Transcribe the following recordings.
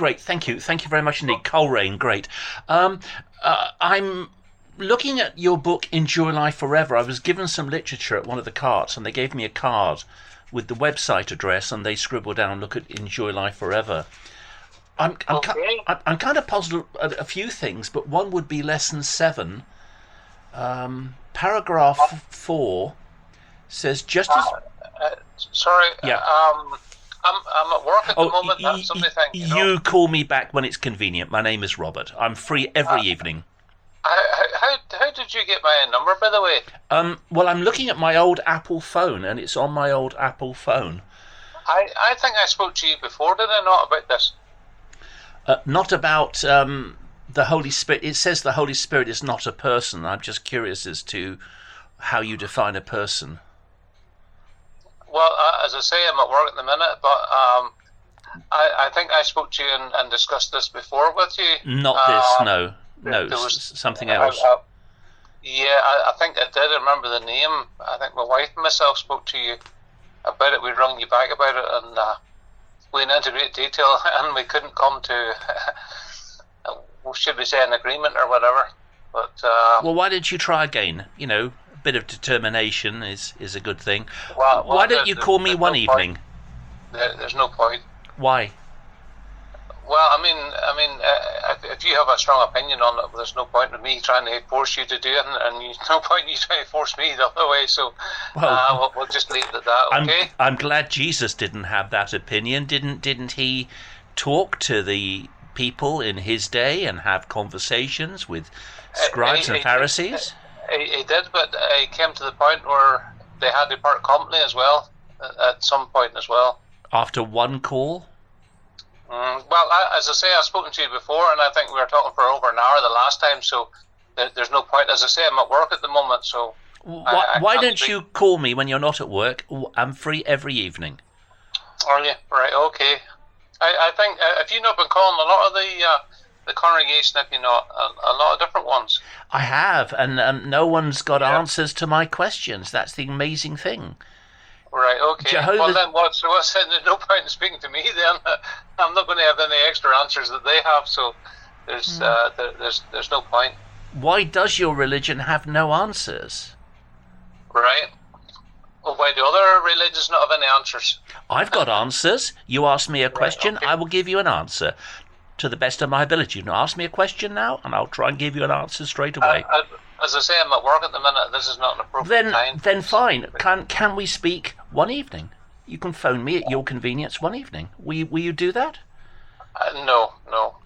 great. Thank you very much indeed. Coleraine, great. I'm looking at your book, Enjoy Life Forever. I was given some literature at one of the carts, and they gave me a card with the website address, and they scribbled down, look at Enjoy Life Forever. I'm kind of puzzled at a few things, but one would be lesson 7, paragraph 4 says just as... sorry, yeah. I'm at work at the moment. That's something. You call me back when it's convenient. My name is Robert. I'm free every evening. How did you get my number, by the way? Well, I'm looking at my old Apple phone, and it's on my old Apple phone. I think I spoke to you before, did I not, about this? Not about the Holy Spirit. It says the Holy Spirit is not a person. I'm just curious as to how you define a person. Well, as I say, I'm at work at the minute, but I think I spoke to you and discussed this before with you. Not this, no. No, there was something else. Yeah, I think I did. I remember the name. I think my wife and myself spoke to you about it. We rung you back about it, and we went into great detail, and we couldn't come to, should we say, an agreement or whatever. But well, why didn't you try again? You know, a bit of determination is a good thing. Well, why don't you call me one evening? There's no point. Why? Well, I mean, if you have a strong opinion on it, there's no point in me trying to force you to do it, and no point in you trying to force me the other way. So, we'll just leave it at that. Okay. I'm glad Jesus didn't have that opinion. Didn't he talk to the people in his day and have conversations with scribes and Pharisees? He did, but he came to the point where they had to part company as well at some point as well. After one call. Well, as I say, I've spoken to you before, and I think we were talking for over an hour the last time, so there's no point. As I say, I'm at work at the moment, so... Why don't you call me when you're not at work? I'm free every evening. Are you? Right, okay. I think, if you've not been calling a lot of the congregation, if you not, a lot of different ones. I have, and no one's got answers to my questions. That's the amazing thing. Right, okay. Well, then what's there's no point in speaking to me then. I'm not going to have any extra answers that they have, so there's no point. Why does your religion have no answers? Right. Well, why do other religions not have any answers? I've got answers. You ask me a question, I will give you an answer to the best of my ability. You can ask me a question now, and I'll try and give you an answer straight away. As I say, I'm at work at the minute. This is not an appropriate time. Then fine. Can we speak one evening? You can phone me at your convenience one evening. Will you do that? No.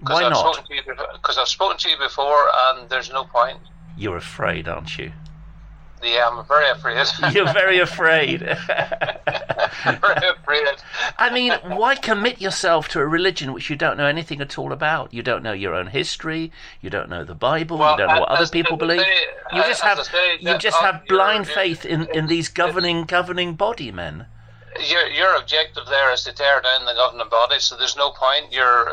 Why not? Because I've spoken to you before, and there's no point. You're afraid, aren't you? Yeah, I'm very afraid. You're very afraid. Very afraid. I mean, why commit yourself to a religion which you don't know anything at all about? You don't know your own history. You don't know the Bible. You don't know what other people believe. You just have blind faith in these governing body men. Your objective there is to tear down the governing body, so there's no point. You're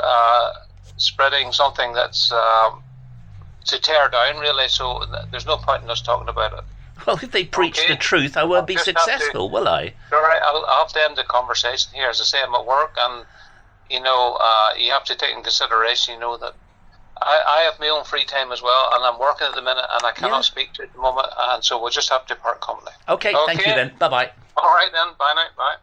spreading something that's to tear down, really. So there's no point in us talking about it. Well, if they preach the truth, I won't be successful, will I? All right, I'll have to end the conversation here. As I say, I'm at work, and, you have to take in consideration, that I have my own free time as well, and I'm working at the minute, and I cannot speak to you at the moment, and so we'll just have to part company. Okay, thank you then. Bye-bye. All right then, bye now, bye.